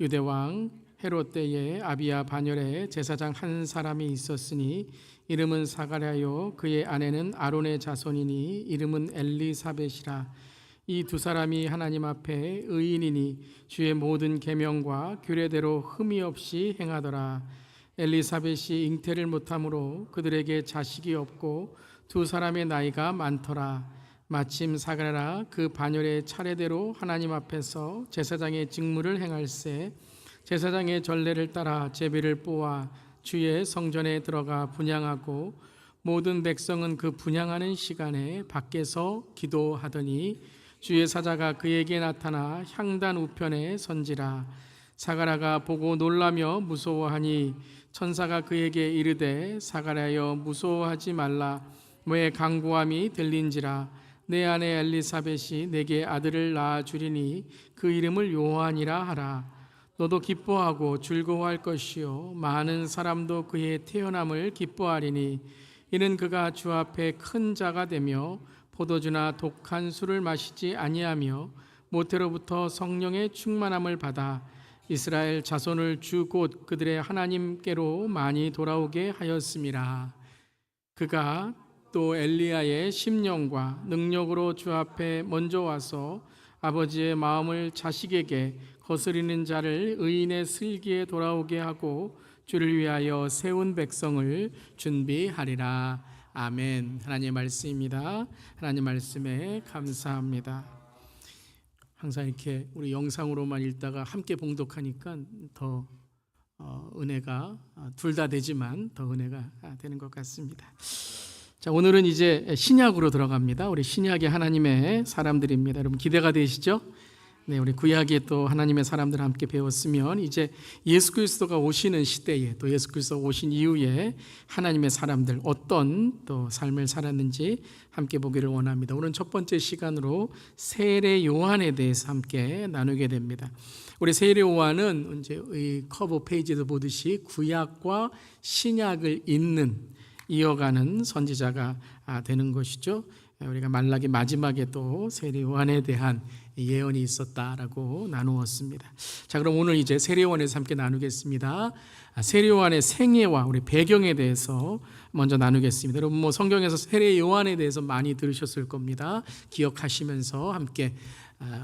유대왕 헤롯 때에 아비야 반열에 제사장 한 사람이 있었으니 이름은 사가랴요 그의 아내는 아론의 자손이니 이름은 엘리사벳이라. 이 두 사람이 하나님 앞에 의인이니 주의 모든 계명과 규례대로 흠이 없이 행하더라. 엘리사벳이 잉태를 못하므로 그들에게 자식이 없고 두 사람의 나이가 많더라. 마침 사가랴가 그 반열의 차례대로 하나님 앞에서 제사장의 직무를 행할세 제사장의 전례를 따라 제비를 뽑아 주의 성전에 들어가 분향하고 모든 백성은 그 분향하는 시간에 밖에서 기도하더니 주의 사자가 그에게 나타나 향단 우편에 선지라. 사가랴가 보고 놀라며 무서워하니 천사가 그에게 이르되 사가랴여 무서워하지 말라. 왜 간구함이 들린지라. 내 아내 엘리사벳이 내게 아들을 낳아 주리니 그 이름을 요한이라 하라. 너도 기뻐하고 즐거워할 것이요 많은 사람도 그의 태어남을 기뻐하리니 이는 그가 주 앞에 큰 자가 되며 포도주나 독한 술을 마시지 아니하며 모태로부터 성령의 충만함을 받아 이스라엘 자손을 주 곧 그들의 하나님께로 많이 돌아오게 하였음이라. 그가 또 엘리야의 심령과 능력으로 주 앞에 먼저 와서 아버지의 마음을 자식에게 거스리는 자를 의인의 슬기에 돌아오게 하고 주를 위하여 세운 백성을 준비하리라. 아멘. 하나님의 말씀입니다. 하나님 말씀에 감사합니다. 항상 이렇게 우리 영상으로만 읽다가 함께 봉독하니까 더 은혜가 둘 다 되지만 더 은혜가 되는 것 같습니다. 자, 오늘은 이제 신약으로 들어갑니다. 우리 신약의 하나님의 사람들입니다. 여러분 기대가 되시죠? 네, 우리 구약에 또 하나님의 사람들 함께 배웠으면 이제 예수 그리스도가 오시는 시대에 또 예수 그리스도가 오신 이후에 하나님의 사람들 어떤 또 삶을 살았는지 함께 보기를 원합니다. 오늘 첫 번째 시간으로 세례 요한에 대해서 함께 나누게 됩니다. 우리 세례 요한은 이제 이 커버 페이지에서 보듯이 구약과 신약을 이어가는 선지자가 되는 것이죠. 우리가 말라기 마지막에 또 세례 요한에 대한 예언이 있었다라고 나누었습니다. 자, 그럼 오늘 이제 세례 요한에서 함께 나누겠습니다. 세례 요한의 생애와 우리 배경에 대해서 먼저 나누겠습니다. 여러분 뭐 성경에서 세례 요한에 대해서 많이 들으셨을 겁니다. 기억하시면서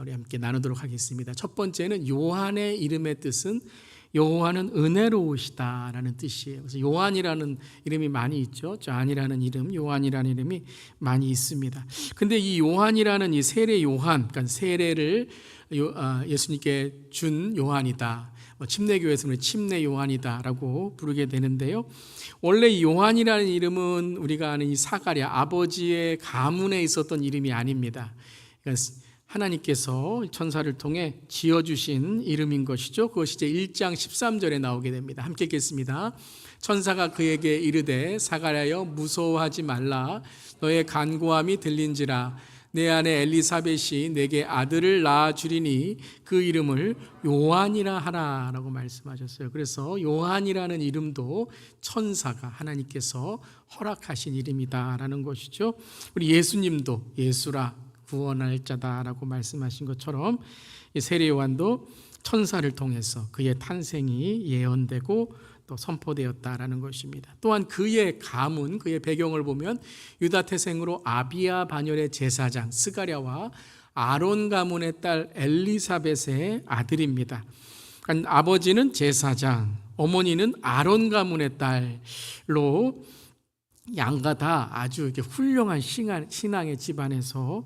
우리 함께 나누도록 하겠습니다. 첫 번째는 요한의 이름의 뜻은 요한은 은혜로우시다라는 뜻이에요. 그래서 요한이라는 이름이 많이 있죠. 존이라는 이름, 요한이라는 이름이 많이 있습니다. 근데 이 요한이라는 이 세례 요한, 그러니까 세례를 예수님께 준 요한이다. 침례교회에서는 침례 요한이다라고 부르게 되는데요. 원래 이 요한이라는 이름은 우리가 아는 이 사가랴 아버지의 가문에 있었던 이름이 아닙니다. 그러니까 하나님께서 천사를 통해 지어주신 이름인 것이죠. 그것이 이제 1장 13절에 나오게 됩니다. 함께 읽겠습니다. 천사가 그에게 이르되 사가랴여 무서워하지 말라. 너의 간구함이 들린지라. 내 아내 엘리사벳이 내게 아들을 낳아 주리니 그 이름을 요한이라 하라 라고 말씀하셨어요. 그래서 요한이라는 이름도 천사가 하나님께서 허락하신 이름이다라는 것이죠. 우리 예수님도 예수라 구원할 자다라고 말씀하신 것처럼 이 세례 요한도 천사를 통해서 그의 탄생이 예언되고 또 선포되었다라는 것입니다. 또한 그의 가문, 그의 배경을 보면 유다 태생으로 아비야 반열의 제사장 스가랴와 아론 가문의 딸 엘리사벳의 아들입니다. 그러니까 아버지는 제사장, 어머니는 아론 가문의 딸로 양가 다 아주 이렇게 훌륭한 신앙의 집안에서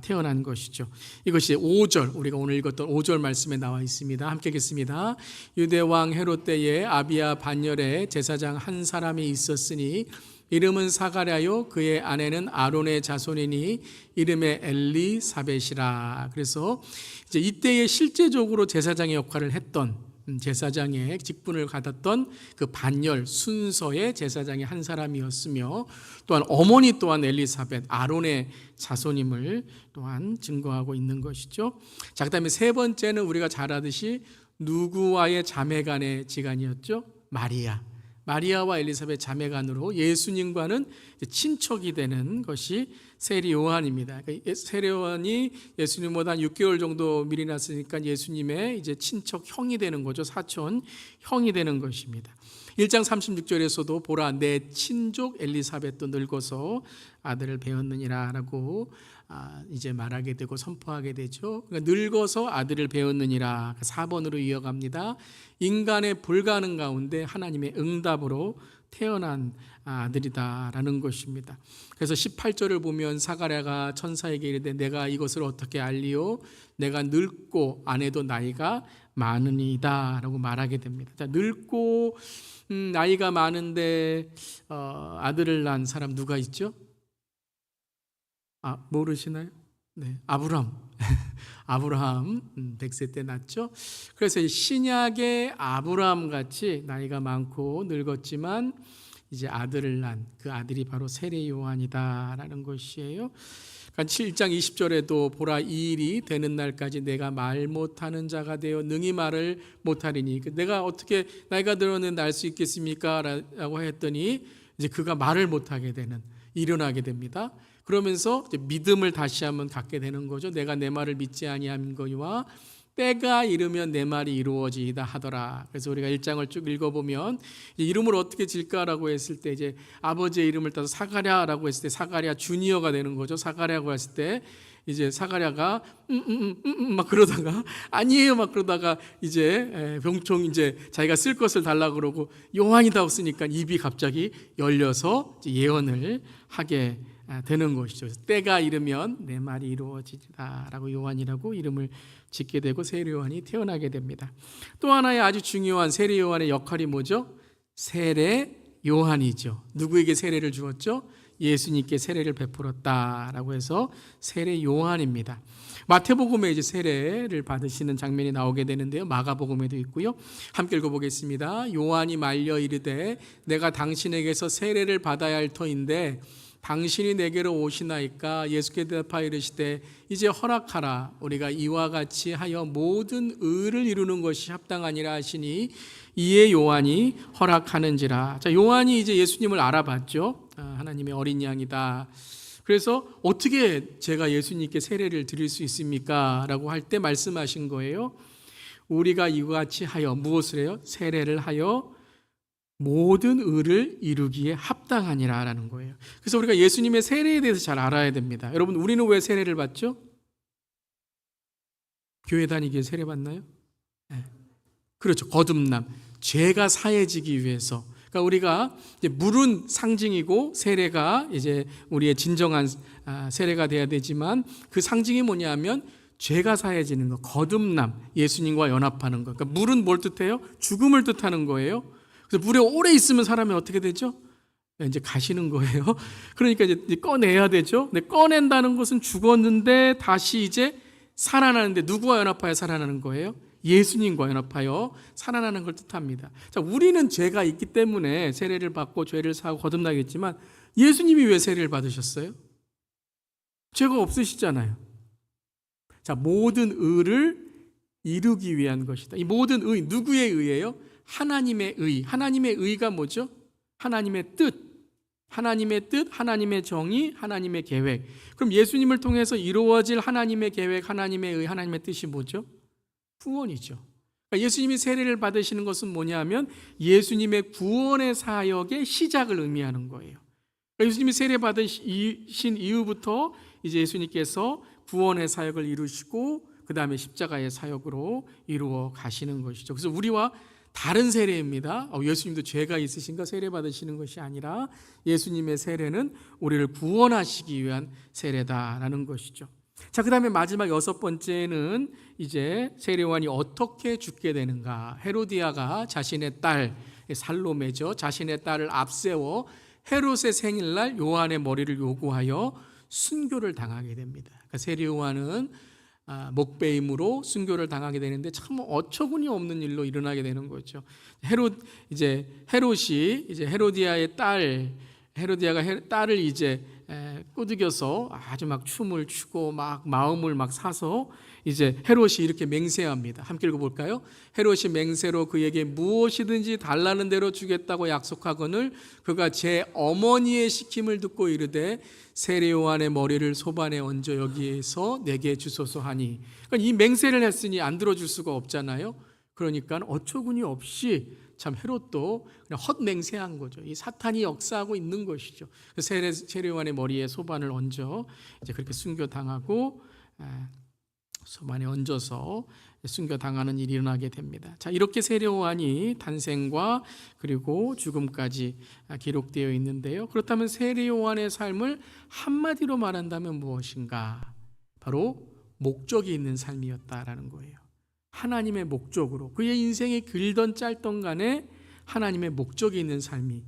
태어난 것이죠. 이것이 5절, 우리가 오늘 읽었던 5절 말씀에 나와 있습니다. 함께 읽겠습니다. 유대왕 헤롯 때에 아비야 반열에 제사장 한 사람이 있었으니 이름은 사가랴요 그의 아내는 아론의 자손이니 이름에 엘리사벳이라. 그래서 이제 이때에 실제적으로 제사장의 역할을 했던 제사장의 직분을 받았던 그 반열 순서의 제사장의 한 사람이었으며 또한 어머니 또한 엘리사벳 아론의 자손임을 또한 증거하고 있는 것이죠. 자, 그다음에 세 번째는 우리가 잘 아듯이 누구와의 자매간의 지간이었죠? 마리아. 마리아와 엘리사벳 자매간으로 예수님과는 친척이 되는 것이 세례 요한입니다. 그러니까 세례 요한이 예수님보다 한 6개월 정도 미리 났으니까 예수님의 이제 친척 형이 되는 거죠. 사촌 형이 되는 것입니다. 1장 36절에서도 보라 내 친족 엘리사벳도 늙어서 아들을 배웠느니라 라고 이제 말하게 되고 선포하게 되죠. 그러니까 늙어서 아들을 배웠느니라 4번으로 이어갑니다. 인간의 불가능 가운데 하나님의 응답으로 태어난 아들이다라는 것입니다. 그래서 18절을 보면 사가랴가 천사에게 이르되 내가 이것을 어떻게 알리오? 내가 늙고 아내도 나이가 많으니이다 라고 말하게 됩니다. 자, 늙고 나이가 많은데 아들을 낳은 사람 누가 있죠? 모르시나요? 네, 아브람. 아브라함 100세 때 낳죠. 그래서 신약의 아브라함 같이 나이가 많고 늙었지만 이제 아들을 낳은 그 아들이 바로 세례 요한이다라는 것이에요. 그러니까 7장 20절에도 보라 이 일이 되는 날까지 내가 말 못하는 자가 되어 능히 말을 못하리니 내가 어떻게 나이가 들었는데 알 수 있겠습니까? 라고 했더니 이제 그가 말을 못하게 되는 일어나게 됩니다. 그러면서 이제 믿음을 다시 한번 갖게 되는 거죠. 내가 내 말을 믿지 아니함인 거와 때가 이르면 내 말이 이루어지이다 하더라. 그래서 우리가 1장을 쭉 읽어보면 이름을 어떻게 질까라고 했을 때 이제 아버지의 이름을 따서 사가랴라고 했을 때 사가랴 주니어가 되는 거죠. 사가랴라고 했을 때 이제 사가랴가 막 그러다가 아니에요 막 그러다가 이제 병총 이제 자기가 쓸 것을 달라고 그러고 요한이다 없으니까 입이 갑자기 열려서 예언을 하게 되는 것이죠. 때가 이르면 내 말이 이루어지리라 라고 요한이라고 이름을 짓게 되고 세례 요한이 태어나게 됩니다. 또 하나의 아주 중요한 세례 요한의 역할이 뭐죠? 세례 요한이죠. 누구에게 세례를 주었죠? 예수님께 세례를 베풀었다라고 해서 세례 요한입니다. 마태복음에 이제 세례를 받으시는 장면이 나오게 되는데요. 마가복음에도 있고요. 함께 읽어보겠습니다. 요한이 말려 이르되 내가 당신에게서 세례를 받아야 할 터인데 당신이 내게로 오시나이까? 예수께 대답하여 이르시되 이제 허락하라. 우리가 이와 같이 하여 모든 의를 이루는 것이 합당하니라 하시니 이에 요한이 허락하는지라. 자, 요한이 이제 예수님을 알아봤죠. 하나님의 어린 양이다. 그래서 어떻게 제가 예수님께 세례를 드릴 수 있습니까? 라고 할 때 말씀하신 거예요. 우리가 이와 같이 하여 무엇을 해요? 세례를 하여 모든 의를 이루기에 합당하니라 라는 거예요. 그래서 우리가 예수님의 세례에 대해서 잘 알아야 됩니다. 여러분, 우리는 왜 세례를 받죠? 교회 다니기에 세례 받나요? 네. 그렇죠. 거듭남, 죄가 사해지기 위해서. 그러니까 우리가 이제 물은 상징이고 세례가 이제 우리의 진정한 세례가 돼야 되지만 그 상징이 뭐냐면 죄가 사해지는 거, 거듭남, 예수님과 연합하는 거. 그러니까 물은 뭘 뜻해요? 죽음을 뜻하는 거예요. 그래서 물에 오래 있으면 사람이 어떻게 되죠? 이제 가시는 거예요. 그러니까 이제 꺼내야 되죠. 근데 꺼낸다는 것은 죽었는데 다시 이제 살아나는데 누구와 연합하여 살아나는 거예요? 예수님과 연합하여 살아나는 걸 뜻합니다. 자, 우리는 죄가 있기 때문에 세례를 받고 죄를 사고 거듭나겠지만 예수님이 왜 세례를 받으셨어요? 죄가 없으시잖아요. 자, 모든 의를 이루기 위한 것이다. 이 모든 의, 누구의 의예요? 하나님의 의. 하나님의 의가 뭐죠? 하나님의 뜻. 하나님의 뜻, 하나님의 정의, 하나님의 계획. 그럼 예수님을 통해서 이루어질 하나님의 계획, 하나님의 의, 하나님의 뜻이 뭐죠? 구원이죠. 그러니까 예수님이 세례를 받으시는 것은 뭐냐면 예수님의 구원의 사역의 시작을 의미하는 거예요. 그러니까 예수님이 세례 받으신 이후부터 이제 예수님께서 구원의 사역을 이루시고 그 다음에 십자가의 사역으로 이루어 가시는 것이죠. 그래서 우리와 다른 세례입니다. 예수님도 죄가 있으신가 세례 받으시는 것이 아니라 예수님의 세례는 우리를 구원하시기 위한 세례다라는 것이죠. 자, 그 다음에 마지막 6번째는 이제 세례요한이 어떻게 죽게 되는가. 헤로디아가 자신의 딸 살로메죠. 자신의 딸을 앞세워 헤롯의 생일날 요한의 머리를 요구하여 순교를 당하게 됩니다. 그러니까 세례요한은 목배임으로 순교를 당하게 되는데 참 어처구니 없는 일로 일어나게 되는 거죠. 헤롯이 이제 헤로디아의 헤로디아가 딸을 이제 꾸짖겨서 아주 막 춤을 추고 막 마음을 막 사서 이제 헤롯이 이렇게 맹세합니다. 함께 읽어볼까요? 헤롯이 맹세로 그에게 무엇이든지 달라는 대로 주겠다고 약속하거늘 그가 제 어머니의 시킴을 듣고 이르되 세례 요한의 머리를 소반에 얹어 여기에서 내게 주소서 하니. 그러니까 이 맹세를 했으니 안 들어줄 수가 없잖아요. 그러니까 어처구니 없이 참 헤롯도 그냥 헛맹세한 거죠. 이 사탄이 역사하고 있는 것이죠. 세례 요한의 머리에 소반을 얹어 이제 그렇게 순교당하고 소반에 얹어서 순교당하는 일이 일어나게 됩니다. 자, 이렇게 세례 요한이 탄생과 그리고 죽음까지 기록되어 있는데요. 그렇다면 세례 요한의 삶을 한마디로 말한다면 무엇인가? 바로 목적이 있는 삶이었다라는 거예요. 하나님의 목적으로 그의 인생이 길던 짧던 간에 하나님의 목적이 있는 삶이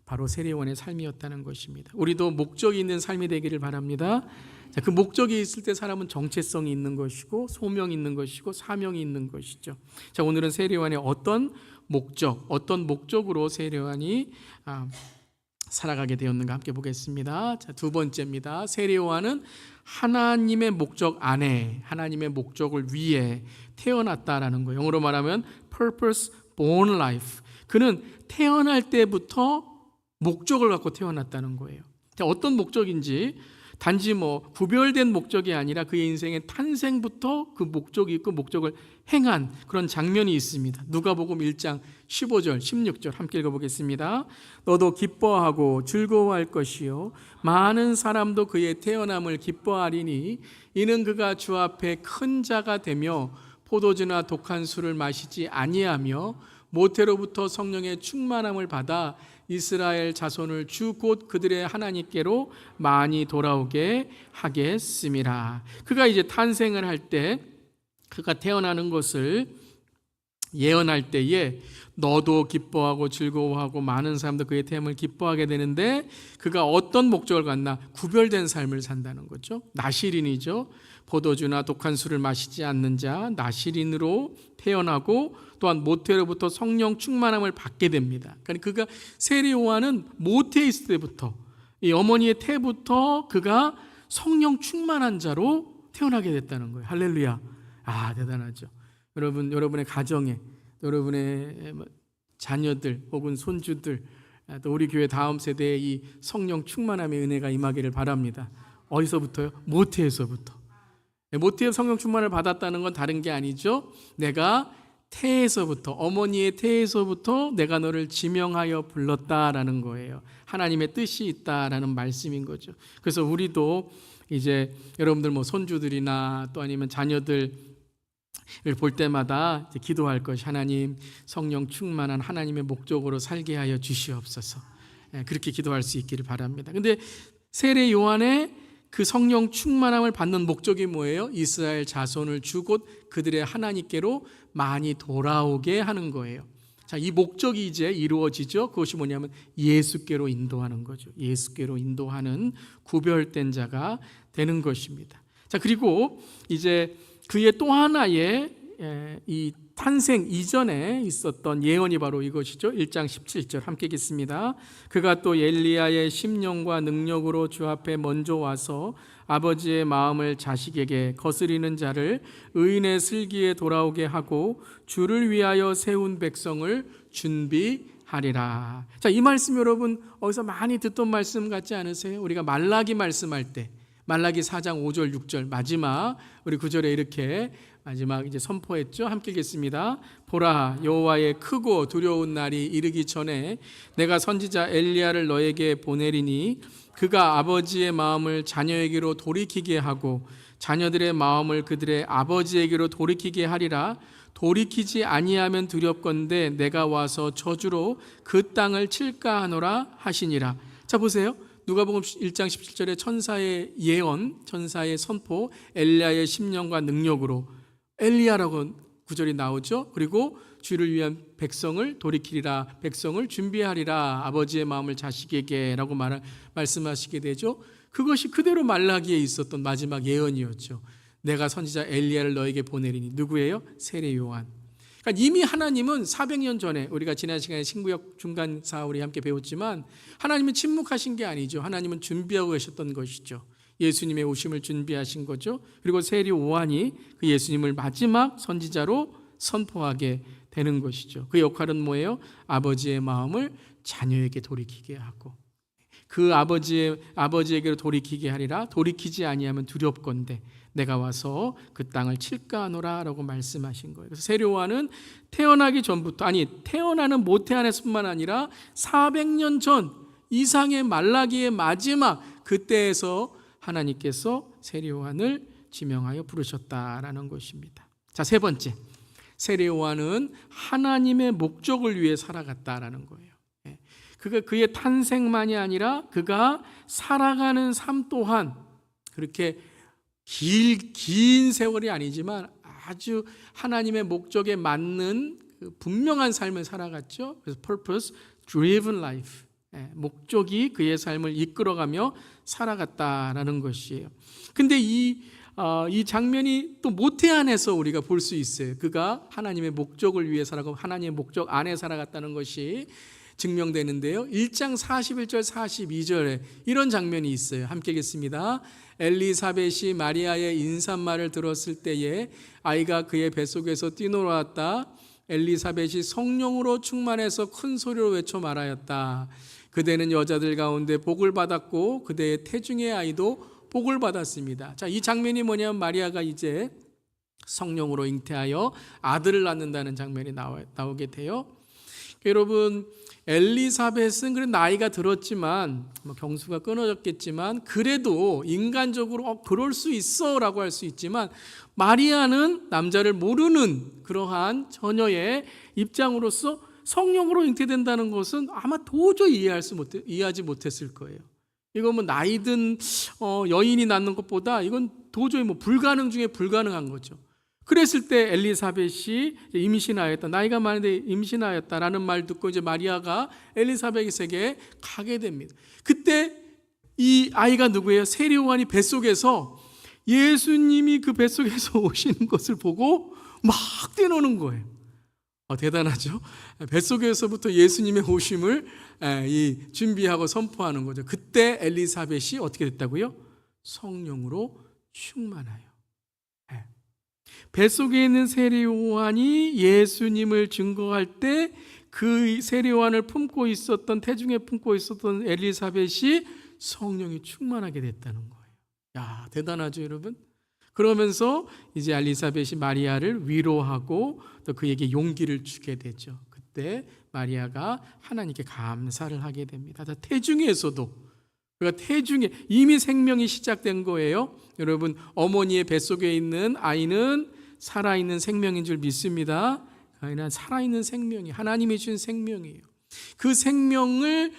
바로 세례 요한의 삶이었다는 것입니다. 우리도 목적이 있는 삶이 되기를 바랍니다. 자, 그 목적이 있을 때 사람은 정체성이 있는 것이고 소명이 있는 것이고 사명이 있는 것이죠. 자, 오늘은 세례 요한의 어떤 목적으로 세례 요한이 살아가게 되었는가 함께 보겠습니다. 자, 두 번째입니다. 세례 요한은 하나님의 목적 안에 하나님의 목적을 위해 태어났다라는 거예요. 영어로 말하면 purpose born life. 그는 태어날 때부터 목적을 갖고 태어났다는 거예요. 자, 어떤 목적인지 단지 구별된 목적이 아니라 그의 인생의 탄생부터 그 목적이 있고 목적을 행한 그런 장면이 있습니다. 누가복음 1장 15절 16절 함께 읽어보겠습니다. 너도 기뻐하고 즐거워할 것이요 많은 사람도 그의 태어남을 기뻐하리니 이는 그가 주 앞에 큰 자가 되며 포도주나 독한 술을 마시지 아니하며 모태로부터 성령의 충만함을 받아 이스라엘 자손을 주 곧 그들의 하나님께로 많이 돌아오게 하겠음이라. 그가 이제 탄생을 할 때 그가 태어나는 것을 예언할 때에 너도 기뻐하고 즐거워하고 많은 사람도 그의 태어남을 기뻐하게 되는데 그가 어떤 목적을 갖나? 구별된 삶을 산다는 거죠. 나시린이죠. 포도주나 독한 술을 마시지 않는 자, 나시린으로 태어나고 또한 모태로부터 성령 충만함을 받게 됩니다. 그러니까 그가 세례 요한은 모태에 있을 때부터 이 어머니의 태부터 그가 성령 충만한 자로 태어나게 됐다는 거예요. 할렐루야. 대단하죠. 여러분의 가정에 여러분의 자녀들 혹은 손주들 또 우리 교회 다음 세대에 이 성령 충만함의 은혜가 임하기를 바랍니다. 어디서부터요? 모태에서부터. 모태의 성령 충만을 받았다는 건 다른 게 아니죠. 내가 태에서부터 어머니의 태에서부터 내가 너를 지명하여 불렀다라는 거예요. 하나님의 뜻이 있다라는 말씀인 거죠. 그래서 우리도 이제 여러분들 손주들이나 또 아니면 자녀들을 볼 때마다 이제 기도할 것이 하나님 성령 충만한 하나님의 목적으로 살게 하여 주시옵소서. 그렇게 기도할 수 있기를 바랍니다. 근데 세례 요한의 그 성령 충만함을 받는 목적이 뭐예요? 이스라엘 자손을 주 곧 그들의 하나님께로 많이 돌아오게 하는 거예요. 자, 이 목적이 이제 이루어지죠. 그것이 뭐냐면 예수께로 인도하는 거죠. 예수께로 인도하는 구별된 자가 되는 것입니다. 자, 그리고 이제 그의 또 하나의 이 탄생 이전에 있었던 예언이 바로 이것이죠. 1장 17절 함께 읽겠습니다. 그가 또 엘리야의 심령과 능력으로 주 앞에 먼저 와서 아버지의 마음을 자식에게 거스리는 자를 의인의 슬기에 돌아오게 하고 주를 위하여 세운 백성을 준비하리라. 자, 이 말씀 여러분 어디서 많이 듣던 말씀 같지 않으세요? 우리가 말라기 말씀할 때 말라기 4장 5절 6절 마지막 우리 9절에 이렇게 마지막 이제 선포했죠. 함께 읽겠습니다. 보라, 여호와의 크고 두려운 날이 이르기 전에 내가 선지자 엘리야를 너에게 보내리니 그가 아버지의 마음을 자녀에게로 돌이키게 하고 자녀들의 마음을 그들의 아버지에게로 돌이키게 하리라. 돌이키지 아니하면 두렵건대 내가 와서 저주로 그 땅을 칠까 하노라 하시니라. 자, 보세요. 누가복음 1장 17절에 천사의 예언, 천사의 선포, 엘리야의 심령과 능력으로 엘리야라고 구절이 나오죠. 그리고 주를 위한 백성을 돌이키리라, 백성을 준비하리라, 아버지의 마음을 자식에게 라고 말씀하시게 되죠. 그것이 그대로 말라기에 있었던 마지막 예언이었죠. 내가 선지자 엘리야를 너에게 보내리니. 누구예요? 세례 요한. 그러니까 이미 하나님은 400년 전에 우리가 지난 시간에 신구역 중간사 우리 함께 배웠지만 하나님은 침묵하신 게 아니죠. 하나님은 준비하고 계셨던 것이죠. 예수님의 오심을 준비하신 거죠. 그리고 세리 요한이 그 예수님을 마지막 선지자로 선포하게 되는 것이죠. 그 역할은 뭐예요? 아버지의 마음을 자녀에게 돌이키게 하고, 그 아버지에게로 돌이키게 하리라. 돌이키지 아니하면 두렵건대 내가 와서 그 땅을 칠까 하노라라고 말씀하신 거예요. 그래서 세리 요한은 태어나기 전부터, 태어나는 모태 안에서뿐만 아니라 400년 전 이상의 말라기의 마지막 그때에서 하나님께서 세리 요한을 지명하여 부르셨다라는 것입니다. 자, 세 번째, 세리 요한은 하나님의 목적을 위해 살아갔다라는 거예요. 그의 탄생만이 아니라 그가 살아가는 삶 또한 그렇게 긴 세월이 아니지만 아주 하나님의 목적에 맞는 분명한 삶을 살아갔죠. 그래서 purpose driven life, 목적이 그의 삶을 이끌어가며 살아갔다라는 것이에요. 근데 이 장면이 또 모태 안에서 우리가 볼 수 있어요. 그가 하나님의 목적을 위해 살아가고 하나님의 목적 안에 살아갔다는 것이 증명되는데요. 1장 41절 42절에 이런 장면이 있어요. 함께 읽겠습니다. 엘리사벳이 마리아의 인사말을 들었을 때에 아이가 그의 뱃속에서 뛰놀았다. 엘리사벳이 성령으로 충만해서 큰 소리로 외쳐 말하였다. 그대는 여자들 가운데 복을 받았고 그대의 태중의 아이도 복을 받았습니다. 자, 이 장면이 뭐냐면 마리아가 이제 성령으로 잉태하여 아들을 낳는다는 장면이 나오게 돼요. 여러분, 엘리사벳은 그래 나이가 들었지만 경수가 끊어졌겠지만 그래도 인간적으로 그럴 수 있어라고 할 수 있지만 마리아는 남자를 모르는 그러한 처녀의 입장으로서 성령으로 잉태된다는 것은 아마 도저히 이해하지 못했을 거예요. 이건 뭐 나이든 여인이 낳는 것보다 이건 도저히 불가능 중에 불가능한 거죠. 그랬을 때 엘리사벳이 임신하였다. 나이가 많은데 임신하였다라는 말 듣고 이제 마리아가 엘리사벳에게 가게 됩니다. 그때 이 아이가 누구예요? 세리 요한이 뱃속에서 예수님이 그 뱃속에서 오시는 것을 보고 막 뛰노는 거예요. 대단하죠? 뱃속에서부터 예수님의 오심을 준비하고 선포하는 거죠. 그때 엘리사벳이 어떻게 됐다고요? 성령으로 충만하여. 뱃속에 있는 세리 요한이 예수님을 증거할 때 그 세리 요한을 품고 있었던, 태중에 품고 있었던 엘리사벳이 성령이 충만하게 됐다는 거예요. 야, 대단하죠, 여러분? 그러면서 이제 엘리사벳이 마리아를 위로하고 또 그에게 용기를 주게 되죠. 그때 마리아가 하나님께 감사를 하게 됩니다. 태중에서도, 그러니까 태중에 이미 생명이 시작된 거예요. 여러분, 어머니의 뱃속에 있는 아이는 살아있는 생명인 줄 믿습니다. 아이는 살아있는 생명이 하나님이 주신 생명이에요. 그 생명을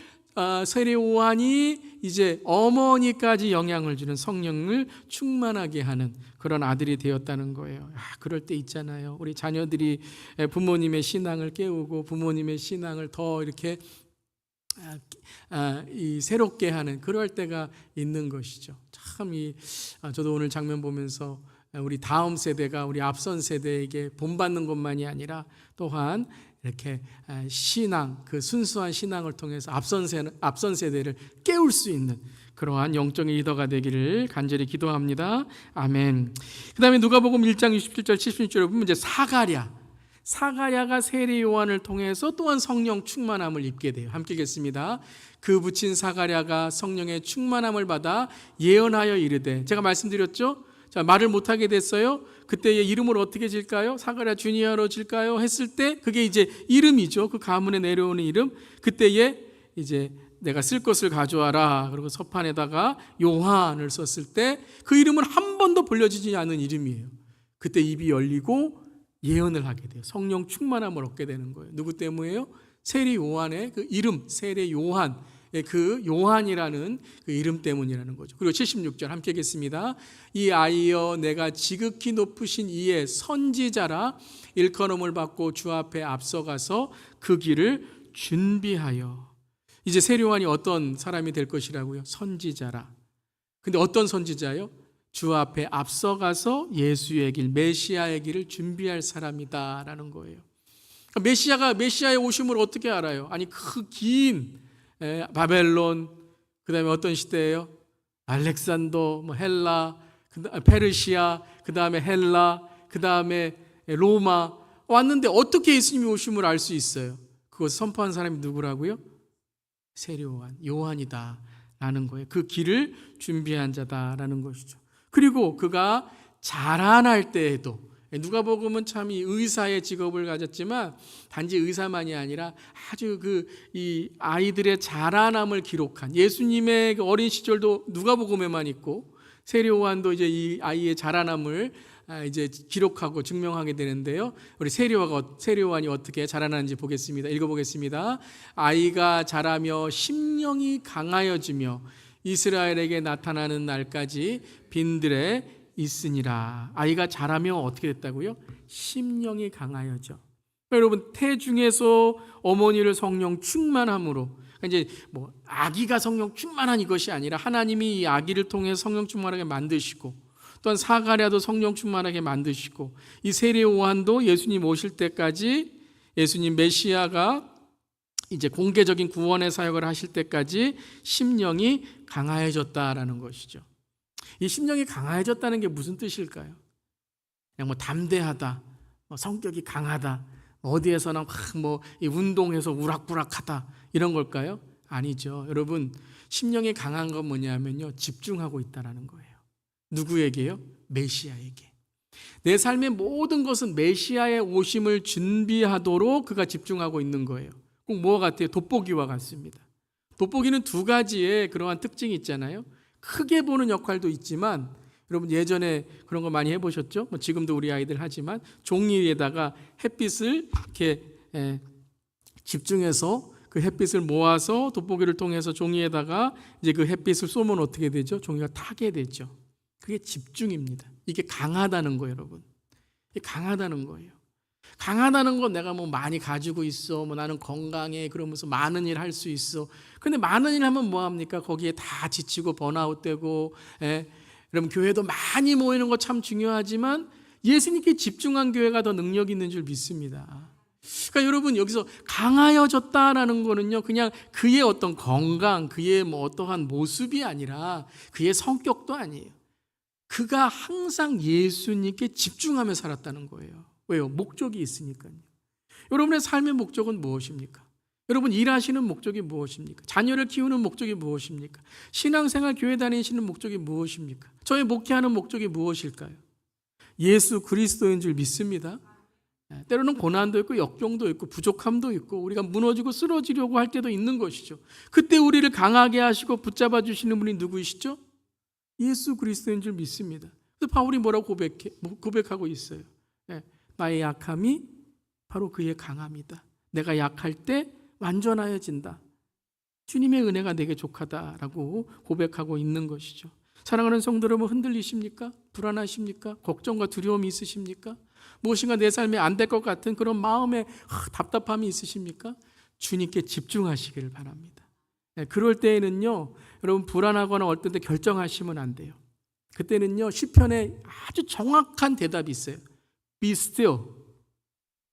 세리 요한이 이제 어머니까지 영향을 주는 성령을 충만하게 하는 그런 아들이 되었다는 거예요. 그럴 때 있잖아요. 우리 자녀들이 부모님의 신앙을 깨우고 부모님의 신앙을 더 이렇게 새롭게 하는 그럴 때가 있는 것이죠. 참 저도 오늘 장면 보면서 우리 다음 세대가 우리 앞선 세대에게 본받는 것만이 아니라 또한 이렇게 신앙, 그 순수한 신앙을 통해서 앞선 세대를 깨울 수 있는 그러한 영적인 리더가 되기를 간절히 기도합니다. 아멘. 그 다음에 누가복음 1장 67절 76절에 보면 이제 사가랴가 세리 요한을 통해서 또한 성령 충만함을 입게 돼요. 함께 읽겠습니다. 그 붙인 사가랴가 성령의 충만함을 받아 예언하여 이르되, 제가 말씀드렸죠? 자, 말을 못하게 됐어요. 그때의 이름을 어떻게 질까요? 사가랴 주니어로 질까요? 했을 때 그게 이제 이름이죠. 그 가문에 내려오는 이름. 그때에 이제 내가 쓸 것을 가져와라. 그리고 서판에다가 요한을 썼을 때 그 이름은 한 번도 불려지지 않은 이름이에요. 그때 입이 열리고 예언을 하게 돼요. 성령 충만함을 얻게 되는 거예요. 누구 때문에요? 세리 요한의 그 이름, 세리 요한. 그 요한이라는 그 이름 때문이라는 거죠. 그리고 76절 함께 읽겠습니다. 이 아이여 내가 지극히 높으신 이의 선지자라 일컬음을 받고 주 앞에 앞서가서 그 길을 준비하여. 이제 세리 요한이 어떤 사람이 될 것이라고요? 선지자라. 근데 어떤 선지자요? 주 앞에 앞서가서 예수의 길, 메시아의 길을 준비할 사람이다라는 거예요. 메시아의 오심을 어떻게 알아요? 아니 그 긴 바벨론, 그 다음에 어떤 시대예요? 알렉산더, 헬라, 페르시아, 그 다음에 헬라, 그 다음에 로마 왔는데 어떻게 예수님이 오심을 알 수 있어요? 그것을 선포한 사람이 누구라고요? 세례요한, 요한이다 라는 거예요. 그 길을 준비한 자다라는 것이죠. 그리고 그가 자라날 때에도, 누가복음은 참 이 의사의 직업을 가졌지만 단지 의사만이 아니라 아주 이 아이들의 자라남을 기록한, 예수님의 그 어린 시절도 누가복음에만 있고 세례요한도 이제 이 아이의 자라남을 이제 기록하고 증명하게 되는데요. 우리 세례요한이 어떻게 자라나는지 보겠습니다. 읽어보겠습니다. 아이가 자라며 심령이 강하여지며 이스라엘에게 나타나는 날까지 빈들에 있으니라. 아이가 자라며 어떻게 됐다고요? 심령이 강하여져. 여러분, 태중에서 어머니를 성령 충만함으로, 이제 아기가 성령 충만한 이것이 아니라 하나님이 이 아기를 통해 성령 충만하게 만드시고, 또한 사가랴도 성령 충만하게 만드시고, 이 세례 요한도 예수님 오실 때까지, 예수님 메시아가 이제 공개적인 구원의 사역을 하실 때까지 심령이 강하여졌다라는 것이죠. 이 심령이 강하여졌다는 게 무슨 뜻일까요? 그냥 담대하다, 성격이 강하다, 어디에서나 이 운동해서 우락부락하다 이런 걸까요? 아니죠. 여러분, 심령이 강한 건 뭐냐면요, 집중하고 있다라는 거예요. 누구에게요? 메시아에게. 내 삶의 모든 것은 메시아의 오심을 준비하도록 그가 집중하고 있는 거예요. 꼭 뭐와 같아요? 돋보기와 같습니다. 돋보기는 두 가지의 그러한 특징이 있잖아요. 크게 보는 역할도 있지만, 여러분 예전에 그런 거 많이 해보셨죠? 지금도 우리 아이들 하지만 종이에다가 햇빛을 이렇게 집중해서 그 햇빛을 모아서 돋보기를 통해서 종이에다가 이제 그 햇빛을 쏘면 어떻게 되죠? 종이가 타게 되죠. 그게 집중입니다. 이게 강하다는 거예요, 여러분. 이게 강하다는 거예요. 강하다는 건 내가 많이 가지고 있어, 나는 건강해, 그러면서 많은 일 할 수 있어. 근데 많은 일 하면 뭐 합니까? 거기에 다 지치고 번아웃 되고, 여러분 교회도 많이 모이는 거 참 중요하지만 예수님께 집중한 교회가 더 능력 있는 줄 믿습니다. 그러니까 여러분, 여기서 강하여졌다라는 거는요, 그냥 그의 어떤 건강, 그의 어떠한 모습이 아니라 그의 성격도 아니에요. 그가 항상 예수님께 집중하며 살았다는 거예요. 왜요? 목적이 있으니까요. 여러분의 삶의 목적은 무엇입니까? 여러분 일하시는 목적이 무엇입니까? 자녀를 키우는 목적이 무엇입니까? 신앙생활 교회 다니시는 목적이 무엇입니까? 저의 목회하는 목적이 무엇일까요? 예수 그리스도인 줄 믿습니다. 때로는 고난도 있고 역경도 있고 부족함도 있고 우리가 무너지고 쓰러지려고 할 때도 있는 것이죠. 그때 우리를 강하게 하시고 붙잡아 주시는 분이 누구이시죠? 예수 그리스도인 줄 믿습니다. 그래서 바울이 뭐라고 고백하고 있어요? 나의 약함이 바로 그의 강함이다. 내가 약할 때 완전하여진다. 주님의 은혜가 내게 족하다라고 고백하고 있는 것이죠. 사랑하는 성도 여러분, 흔들리십니까? 불안하십니까? 걱정과 두려움이 있으십니까? 무엇인가 내 삶에 안 될 것 같은 그런 마음의 답답함이 있으십니까? 주님께 집중하시기를 바랍니다. 그럴 때에는요, 여러분 불안하거나 어떤 때 결정하시면 안 돼요. 그때는요, 시편에 아주 정확한 대답이 있어요. Be still.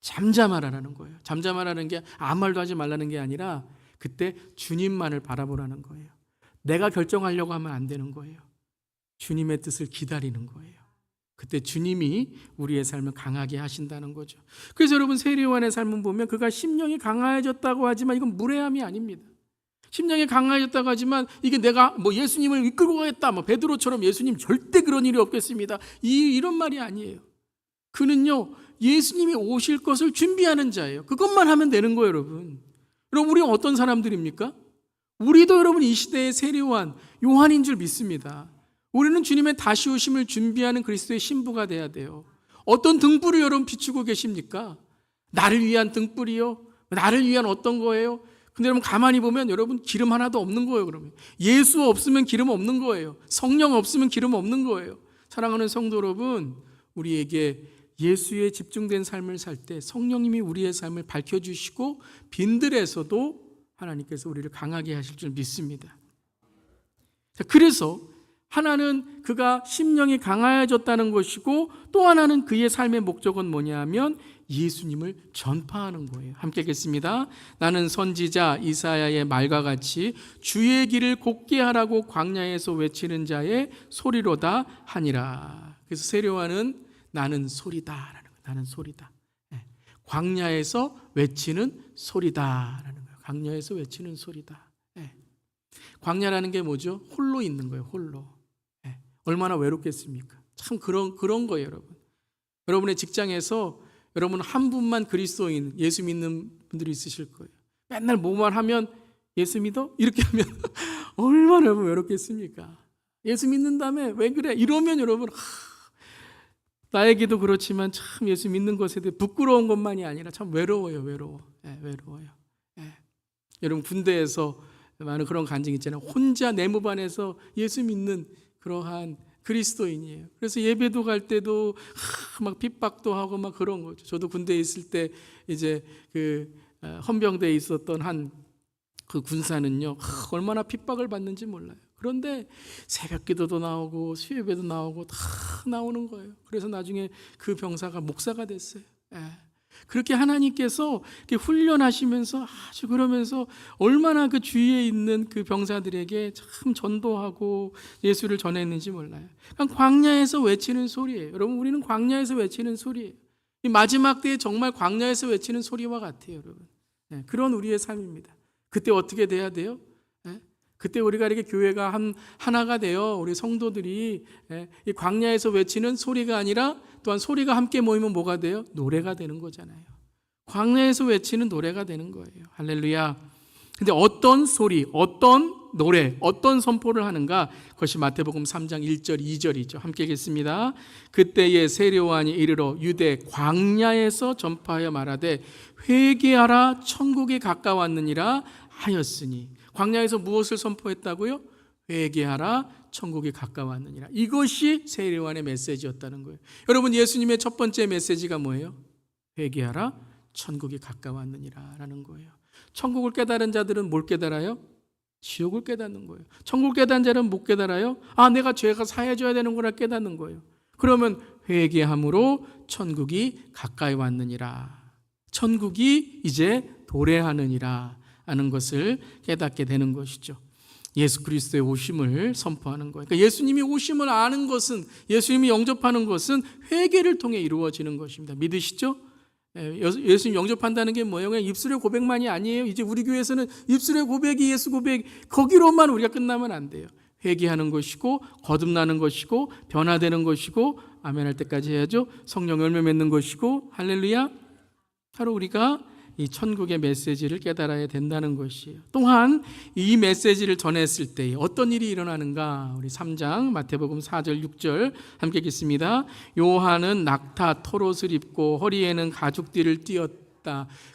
잠잠하라는 거예요. 잠잠하라는 게 아무 말도 하지 말라는 게 아니라 그때 주님만을 바라보라는 거예요. 내가 결정하려고 하면 안 되는 거예요. 주님의 뜻을 기다리는 거예요. 그때 주님이 우리의 삶을 강하게 하신다는 거죠. 그래서 여러분 세례 요한의 삶을 보면 그가 심령이 강하여졌다고 하지만 이건 무례함이 아닙니다. 심령이 강하여졌다고 하지만 이게 내가 예수님을 이끌고 가겠다, 베드로처럼 예수님 절대 그런 일이 없겠습니다, 이런 말이 아니에요. 그는요, 예수님이 오실 것을 준비하는 자예요. 그것만 하면 되는 거예요, 여러분. 여러분, 우리가 어떤 사람들입니까? 우리도 여러분 이 시대의 세례 요한인 줄 믿습니다. 우리는 주님의 다시 오심을 준비하는 그리스도의 신부가 돼야 돼요. 어떤 등불을 여러분 비추고 계십니까? 나를 위한 등불이요? 나를 위한 어떤 거예요? 근데 여러분 가만히 보면 여러분 기름 하나도 없는 거예요. 그러면 예수 없으면 기름 없는 거예요. 성령 없으면 기름 없는 거예요. 사랑하는 성도 여러분, 우리에게 예수에 집중된 삶을 살 때 성령님이 우리의 삶을 밝혀주시고 빈들에서도 하나님께서 우리를 강하게 하실 줄 믿습니다. 그래서 하나는 그가 심령이 강하여졌다는 것이고, 또 하나는 그의 삶의 목적은 뭐냐 하면 예수님을 전파하는 거예요. 함께 읽겠습니다. 나는 선지자 이사야의 말과 같이 주의 길을 곱게 하라고 광야에서 외치는 자의 소리로다 하니라. 그래서 세례요한은 나는 소리다라는 거예요. 나는 소리다. 광야에서 외치는 소리다라는 거예요. 광야에서 외치는 소리다. 광야라는 게 뭐죠? 홀로 있는 거예요. 홀로. 얼마나 외롭겠습니까? 참 그런 거예요, 여러분. 여러분의 직장에서 여러분 한 분만 그리스도인, 예수 믿는 분들이 있으실 거예요. 맨날 뭐만 하면 예수 믿어? 이렇게 하면 얼마나 여러분 외롭겠습니까? 예수 믿는다며 왜 그래? 이러면 여러분 나에게도 그렇지만 참 예수 믿는 것에 대해 부끄러운 것만이 아니라 참 외로워요. 외로워요. 여러분 군대에서 많은 그런 간증 있잖아요. 혼자 내무반에서 예수 믿는 그러한 그리스도인이에요. 그래서 예배도 갈 때도 막 핍박도 하고 막 그런 거죠. 저도 군대에 있을 때 이제 그 헌병대에 있었던 한 그 군사는요, 얼마나 핍박을 받는지 몰라요. 그런데 새벽 기도도 나오고 수요예배도 나오고 다 나오는 거예요. 그래서 나중에 그 병사가 목사가 됐어요. 그렇게 하나님께서 이렇게 훈련하시면서 아주 그러면서 얼마나 그 주위에 있는 그 병사들에게 참 전도하고 예수를 전했는지 몰라요. 그러니까 광야에서 외치는 소리예요. 여러분, 우리는 광야에서 외치는 소리예요. 이 마지막 때에 정말 광야에서 외치는 소리와 같아요, 여러분. 그런 우리의 삶입니다. 그때 어떻게 돼야 돼요? 그때 우리가 이렇게 교회가 하나가 되어 우리 성도들이 이 광야에서 외치는 소리가 아니라 또한 소리가 함께 모이면 뭐가 돼요? 노래가 되는 거잖아요. 광야에서 외치는 노래가 되는 거예요. 할렐루야. 근데 어떤 소리, 어떤 노래, 어떤 선포를 하는가? 그것이 마태복음 3장 1절 2절이죠. 함께 읽겠습니다. 그때에 세례요한이 이르러 유대 광야에서 전파하여 말하되 회개하라 천국이 가까웠느니라 하였으니. 광야에서 무엇을 선포했다고요? 회개하라 천국이 가까웠느니라. 이것이 세례요한의 메시지였다는 거예요. 여러분, 예수님의 첫 번째 메시지가 뭐예요? 회개하라 천국이 가까웠느니라 라는 거예요. 천국을 깨달은 자들은 뭘 깨달아요? 지옥을 깨닫는 거예요. 천국을 깨달은 자는 못 깨달아요? 내가 죄가 사해져야 되는구나 깨닫는 거예요. 그러면 회개함으로 천국이 가까이 왔느니라. 천국이 이제 도래하느니라 하는 것을 깨닫게 되는 것이죠. 예수 그리스도의 오심을 선포하는 거예요. 그러니까 예수님이 오심을 아는 것은, 예수님이 영접하는 것은 회개를 통해 이루어지는 것입니다. 믿으시죠? 예수님 영접한다는 게 뭐예요? 그냥 입술의 고백만이 아니에요. 이제 우리 교회에서는 입술의 고백이 예수 고백, 거기로만 우리가 끝나면 안 돼요. 회개하는 것이고 거듭나는 것이고 변화되는 것이고 아멘 할 때까지 해야죠. 성령 열매 맺는 것이고 할렐루야. 바로 우리가 이 천국의 메시지를 깨달아야 된다는 것이에요. 또한 이 메시지를 전했을 때 어떤 일이 일어나는가? 우리 3장 마태복음 4절 6절 함께 읽겠습니다. 요한은 낙타 털옷을 입고 허리에는 가죽띠를 띠었다.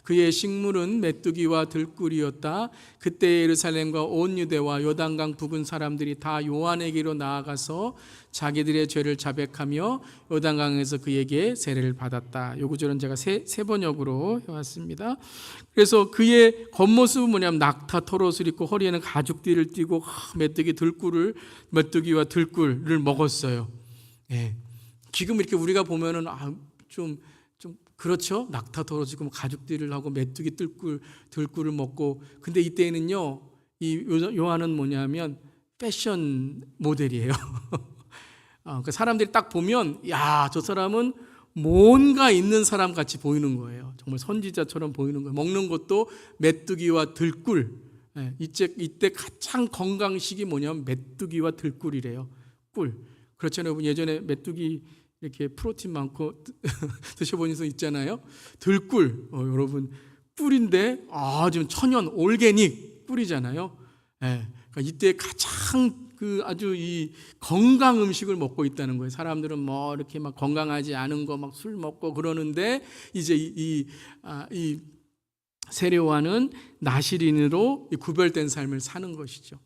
그의 식물은 메뚜기와 들꿀이었다. 그때 예루살렘과 온 유대와 요단강 부근 사람들이 다 요한에게로 나아가서 자기들의 죄를 자백하며 요단강에서 그에게 세례를 받았다. 요 구절은 제가 세 번역으로 해왔습니다. 그래서 그의 겉모습은 뭐냐면 낙타 털옷을 입고 허리에는 가죽띠를 띠고 메뚜기와 들꿀을 먹었어요. 지금 이렇게 우리가 보면은 좀 그렇죠? 낙타 털어지고 가죽띠를 하고 메뚜기 들꿀을 먹고. 근데 이때는요, 이 요한은 뭐냐면 패션 모델이에요. 그러니까 사람들이 딱 보면 저 사람은 뭔가 있는 사람 같이 보이는 거예요. 정말 선지자처럼 보이는 거예요. 먹는 것도 메뚜기와 들꿀. 이때 가장 건강식이 뭐냐면 메뚜기와 들꿀이래요. 꿀. 그렇잖아요. 여러분, 예전에 메뚜기 이렇게 프로틴 많고 드셔본 적 있잖아요. 들꿀, 여러분 꿀인데 좀 천연 올게닉 꿀이잖아요. 그러니까 이때 가장 아주 이 건강 음식을 먹고 있다는 거예요. 사람들은 뭐 이렇게 막 건강하지 않은 거 막 술 먹고 그러는데 이제 이 세례요한은 나시린으로 구별된 삶을 사는 것이죠.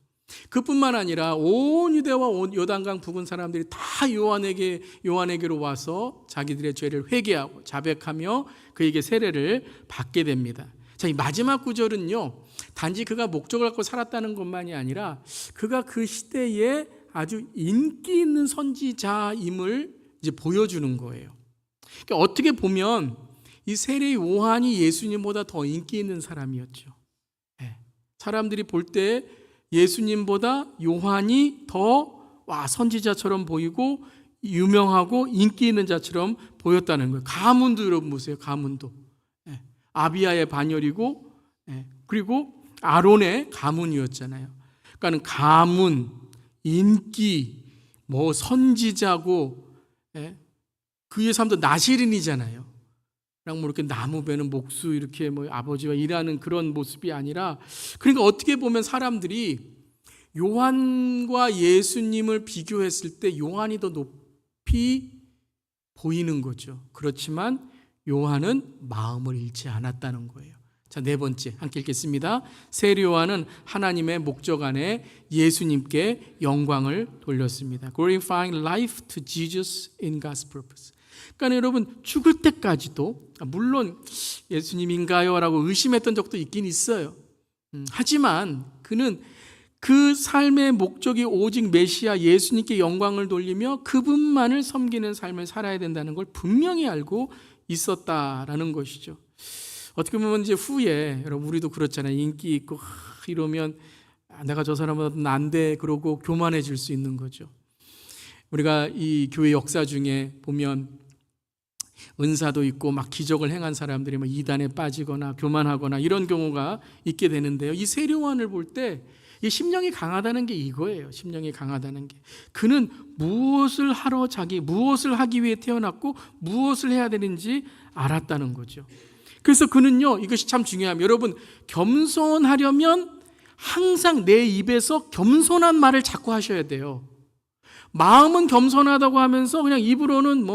그뿐만 아니라 온 유대와 온 요단강 부근 사람들이 다 요한에게로 와서 자기들의 죄를 회개하고 자백하며 그에게 세례를 받게 됩니다. 자, 이 마지막 구절은요, 단지 그가 목적을 갖고 살았다는 것만이 아니라 그가 그 시대에 아주 인기 있는 선지자임을 이제 보여주는 거예요. 그러니까 어떻게 보면 이 세례 요한이 예수님보다 더 인기 있는 사람이었죠. 사람들이 볼 때 예수님보다 요한이 더 선지자처럼 보이고 유명하고 인기 있는 자처럼 보였다는 거예요. 가문도 여러분 보세요. 가문도 아비야의 반열이고 그리고 아론의 가문이었잖아요. 그러니까 가문, 인기, 선지자고 그의 삶도 나시린이잖아요. 그냥 이렇게 나무 베는 목수 이렇게 아버지와 일하는 그런 모습이 아니라, 그러니까 어떻게 보면 사람들이 요한과 예수님을 비교했을 때 요한이 더 높이 보이는 거죠. 그렇지만 요한은 마음을 잃지 않았다는 거예요. 자, 네 번째 함께 읽겠습니다. 세례 요한은 하나님의 목적 안에 예수님께 영광을 돌렸습니다. Glorifying life to Jesus in God's purpose. 그러니까 여러분 죽을 때까지도 물론 예수님인가요? 라고 의심했던 적도 있긴 있어요. 하지만 그는 그 삶의 목적이 오직 메시아 예수님께 영광을 돌리며 그분만을 섬기는 삶을 살아야 된다는 걸 분명히 알고 있었다라는 것이죠. 어떻게 보면 이제 후에 여러분 우리도 그렇잖아요. 인기 있고 이러면 내가 저 사람보다 난데 그러고 교만해질 수 있는 거죠. 우리가 이 교회 역사 중에 보면 은사도 있고 막 기적을 행한 사람들이 막 이단에 빠지거나 교만하거나 이런 경우가 있게 되는데요. 이 세례 요한을 볼 때 이 심령이 강하다는 게 이거예요. 심령이 강하다는 게 그는 무엇을 하기 위해 태어났고 무엇을 해야 되는지 알았다는 거죠. 그래서 그는요, 이것이 참 중요합니다. 여러분, 겸손하려면 항상 내 입에서 겸손한 말을 자꾸 하셔야 돼요. 마음은 겸손하다고 하면서 그냥 입으로는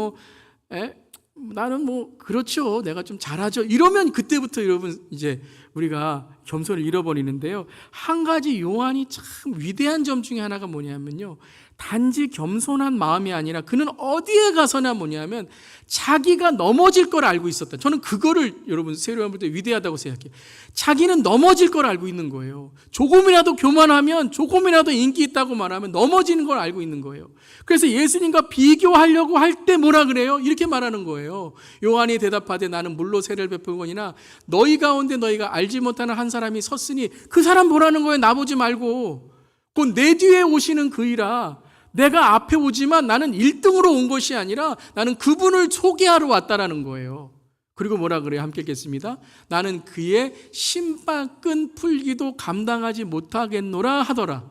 나는 그렇죠. 내가 좀 잘하죠. 이러면 그때부터 여러분 이제 우리가 겸손을 잃어버리는데요. 한 가지 요한이 참 위대한 점 중에 하나가 뭐냐면요. 단지 겸손한 마음이 아니라 그는 어디에 가서나 뭐냐면 자기가 넘어질 걸 알고 있었다. 저는 그거를 여러분 세례 요한 볼 때 위대하다고 생각해요. 자기는 넘어질 걸 알고 있는 거예요. 조금이라도 교만하면, 조금이라도 인기 있다고 말하면 넘어지는 걸 알고 있는 거예요. 그래서 예수님과 비교하려고 할 때 뭐라 그래요? 이렇게 말하는 거예요. 요한이 대답하되 나는 물로 세례를 베풀거니와 너희 가운데 너희가 알지 못하는 한 사람이 섰으니 그 사람 보라는 거예요. 나보지 말고. 곧 내 뒤에 오시는 그이라. 내가 앞에 오지만 나는 1등으로 온 것이 아니라 나는 그분을 소개하러 왔다라는 거예요. 그리고 뭐라 그래요? 함께 읽겠습니다. 나는 그의 신발끈 풀기도 감당하지 못하겠노라 하더라.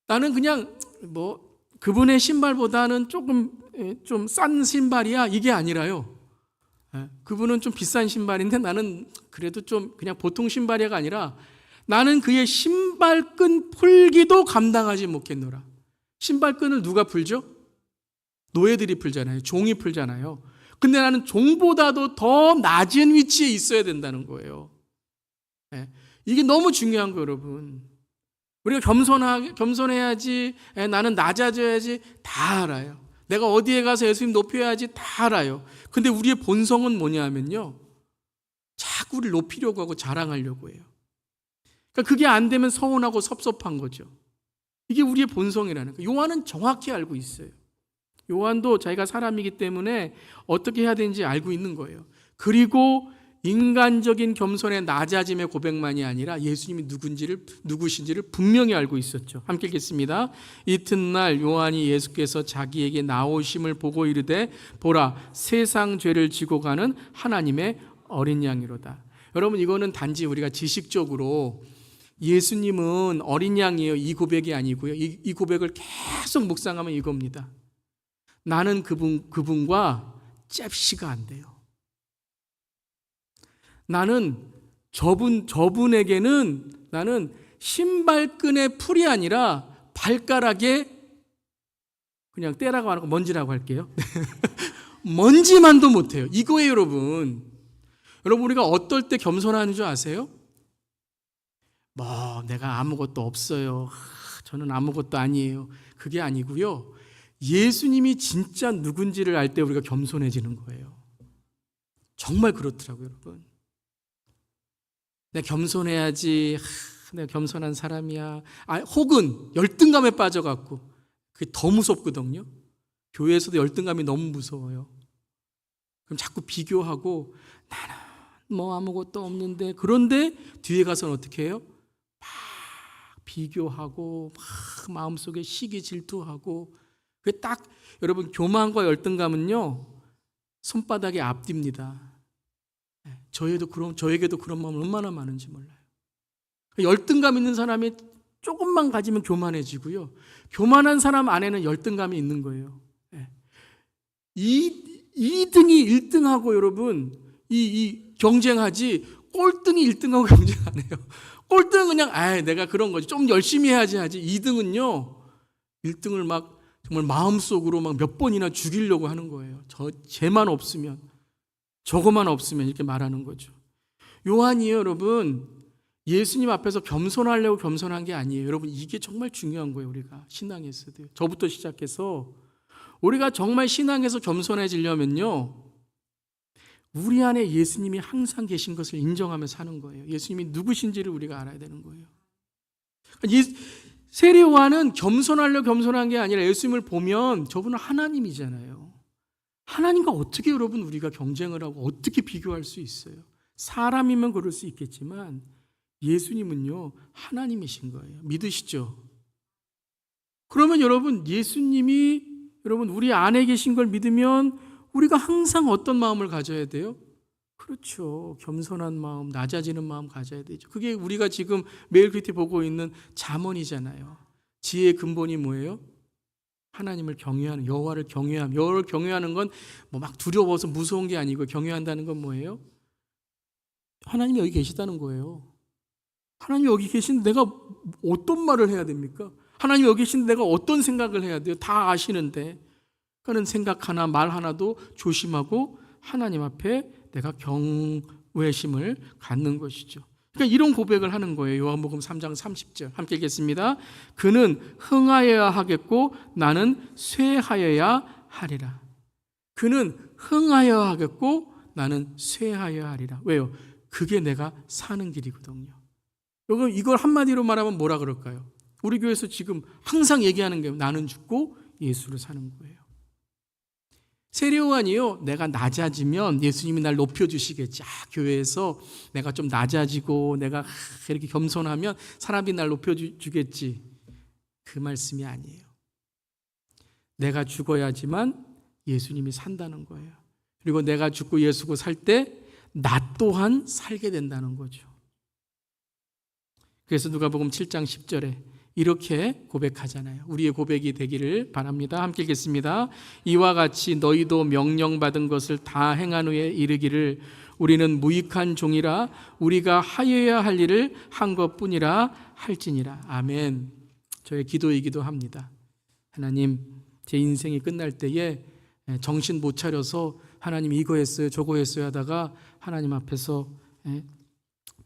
나는 그냥 그분의 신발보다는 조금 좀 싼 신발이야 이게 아니라요. 그분은 좀 비싼 신발인데 나는 그래도 좀 그냥 보통 신발이가 아니라 나는 그의 신발끈 풀기도 감당하지 못겠노라. 신발끈을 누가 풀죠? 노예들이 풀잖아요. 종이 풀잖아요. 근데 나는 종보다도 더 낮은 위치에 있어야 된다는 거예요. 이게 너무 중요한 거예요, 여러분. 우리가 겸손해야지, 나는 낮아져야지 다 알아요. 내가 어디에 가서 예수님 높여야지 다 알아요. 근데 우리의 본성은 뭐냐면요. 자꾸 우리를 높이려고 하고 자랑하려고 해요. 그러니까 그게 안 되면 서운하고 섭섭한 거죠. 이게 우리의 본성이라는 거예요. 요한은 정확히 알고 있어요. 요한도 자기가 사람이기 때문에 어떻게 해야 되는지 알고 있는 거예요. 그리고 인간적인 겸손의 낮아짐의 고백만이 아니라 예수님이 누구신지를 분명히 알고 있었죠. 함께 읽겠습니다. 이튿날 요한이 예수께서 자기에게 나오심을 보고 이르되 보라 세상 죄를 지고 가는 하나님의 어린 양이로다. 여러분 이거는 단지 우리가 지식적으로 예수님은 어린 양이에요 이 고백이 아니고요. 이 고백을 계속 묵상하면 이겁니다. 나는 그분과 잽시가 안 돼요. 나는 저분에게는 나는 신발끈의 풀이 아니라 발가락에 그냥 때라고 하는 거 먼지라고 할게요. 먼지만도 못해요. 이거예요, 여러분. 여러분 우리가 어떨 때 겸손하는 줄 아세요? 내가 아무것도 없어요. 저는 아무것도 아니에요. 그게 아니고요. 예수님이 진짜 누군지를 알 때 우리가 겸손해지는 거예요. 정말 그렇더라고요, 여러분. 내가 겸손해야지. 내가 겸손한 사람이야. 혹은 열등감에 빠져갖고 그게 더 무섭거든요. 교회에서도 열등감이 너무 무서워요. 그럼 자꾸 비교하고 나는 뭐 아무것도 없는데, 그런데 뒤에 가서는 어떻게 해요? 막 비교하고 막 마음속에 시기 질투하고. 그게 딱 여러분 교만과 열등감은요 손바닥에 앞뒤입니다. 저에게도 그런 마음 얼마나 많은지 몰라요. 열등감 있는 사람이 조금만 가지면 교만해지고요, 교만한 사람 안에는 열등감이 있는 거예요. 2등이 1등하고 여러분 이 경쟁하지, 꼴등이 1등하고 경쟁 안 해요. 꼴등은 그냥 내가 그런 거지, 좀 열심히 해야지 하지. 2등은요 1등을 막 정말 마음속으로 막 몇 번이나 죽이려고 하는 거예요. 쟤만 없으면, 저거만 없으면, 이렇게 말하는 거죠. 요한이요 여러분, 예수님 앞에서 겸손하려고 겸손한 게 아니에요. 여러분 이게 정말 중요한 거예요. 우리가 신앙에서도요, 저부터 시작해서 우리가 정말 신앙에서 겸손해지려면요, 우리 안에 예수님이 항상 계신 것을 인정하며 사는 거예요. 예수님이 누구신지를 우리가 알아야 되는 거예요. 세례 요한은 겸손하려고 겸손한 게 아니라 예수님을 보면 저분은 하나님이잖아요. 하나님과 어떻게 여러분 우리가 경쟁을 하고 어떻게 비교할 수 있어요? 사람이면 그럴 수 있겠지만 예수님은요 하나님이신 거예요. 믿으시죠? 그러면 여러분 예수님이 여러분 우리 안에 계신 걸 믿으면 우리가 항상 어떤 마음을 가져야 돼요? 그렇죠. 겸손한 마음, 낮아지는 마음 가져야 되죠. 그게 우리가 지금 매일 큐티 보고 있는 잠언이잖아요. 지혜의 근본이 뭐예요? 하나님을 경외하는, 여호와를 경외함. 여호와를 경외하는 건 뭐 막 두려워서 무서운 게 아니고, 경외한다는 건 뭐예요? 하나님이 여기 계시다는 거예요. 하나님이 여기 계신데 내가 어떤 말을 해야 됩니까? 하나님이 여기 계신데 내가 어떤 생각을 해야 돼요? 다 아시는데. 그러니까 생각 하나, 말 하나도 조심하고 하나님 앞에 내가 경외심을 갖는 것이죠. 그러니까 이런 고백을 하는 거예요. 요한복음 3장 30절 함께 읽겠습니다. 그는 흥하여야 하겠고 나는 쇠하여야 하리라. 그는 흥하여야 하겠고 나는 쇠하여야 하리라. 왜요? 그게 내가 사는 길이거든요. 여러분 이걸 한마디로 말하면 뭐라 그럴까요? 우리 교회에서 지금 항상 얘기하는 게 나는 죽고 예수를 사는 거예요. 세례 요한이요, 내가 낮아지면 예수님이 날 높여주시겠지. 교회에서 내가 좀 낮아지고 내가 이렇게 겸손하면 사람들이 날 높여주겠지. 그 말씀이 아니에요. 내가 죽어야지만 예수님이 산다는 거예요. 그리고 내가 죽고 예수고 살 때 나 또한 살게 된다는 거죠. 그래서 누가복음 7장 10절에 이렇게 고백하잖아요. 우리의 고백이 되기를 바랍니다. 함께 읽겠습니다. 이와 같이 너희도 명령받은 것을 다 행한 후에 이르기를 우리는 무익한 종이라 우리가 하여야 할 일을 한 것뿐이라 할지니라. 아멘. 저의 기도이기도 합니다. 하나님, 제 인생이 끝날 때에 정신 못 차려서 하나님 이거 했어요 저거 했어요 하다가 하나님 앞에서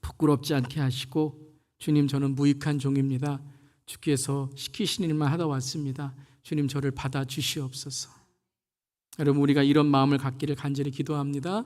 부끄럽지 않게 하시고, 주님 저는 무익한 종입니다. 주께서 시키시는 일만 하다 왔습니다. 주님 저를 받아주시옵소서. 여러분 우리가 이런 마음을 갖기를 간절히 기도합니다.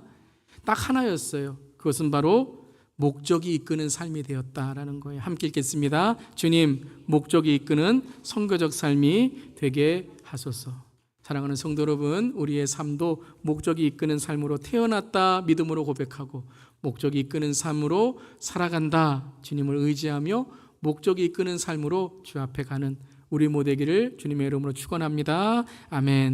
딱 하나였어요. 그것은 바로 목적이 이끄는 삶이 되었다라는 거예요. 함께 읽겠습니다. 주님, 목적이 이끄는 선교적 삶이 되게 하소서. 사랑하는 성도 여러분, 우리의 삶도 목적이 이끄는 삶으로 태어났다 믿음으로 고백하고 목적이 이끄는 삶으로 살아간다 주님을 의지하며 목적이 이끄는 삶으로 주 앞에 가는 우리 모두기를 주님의 이름으로 축원합니다. 아멘.